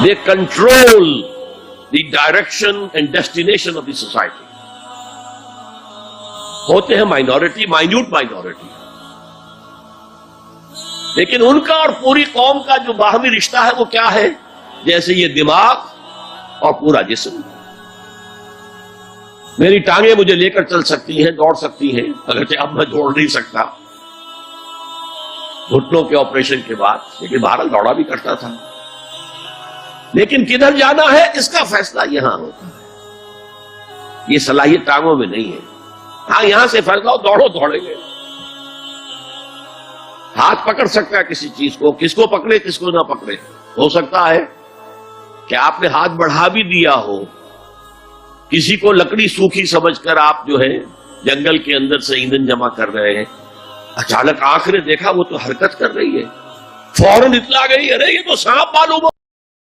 They control the direction and destination of the society. ہوتے ہیں minority, minute minority, لیکن ان کا اور پوری قوم کا جو باہمی رشتہ ہے وہ کیا ہے؟ جیسے یہ دماغ اور پورا جسم. میری ٹانگیں مجھے لے کر چل سکتی ہیں، دوڑ سکتی ہیں، اگرچہ اب میں دوڑ نہیں سکتا گھٹنوں کے آپریشن کے بعد، لیکن بہرحال دوڑا بھی کرتا تھا. لیکن کدھر جانا ہے اس کا فیصلہ یہاں ہوتا ہے. یہ صلاحیت ٹانگوں میں نہیں ہے. ہاں یہاں سے فیصلہ ہو دوڑو، دوڑیں گے. ہاتھ پکڑ سکتا ہے کسی چیز کو، کس کو پکڑے کس کو نہ پکڑے. ہو سکتا ہے کہ آپ نے ہاتھ بڑھا بھی دیا ہو، کسی کو لکڑی سوکھی سمجھ کر آپ جو ہے جنگل کے اندر سے ایندھن جمع کر رہے ہیں، اچانک آنکھ نے دیکھا وہ تو حرکت کر رہی ہے، فوراً اطلاع گئی، ارے یہ تو سانپ معلوم ہو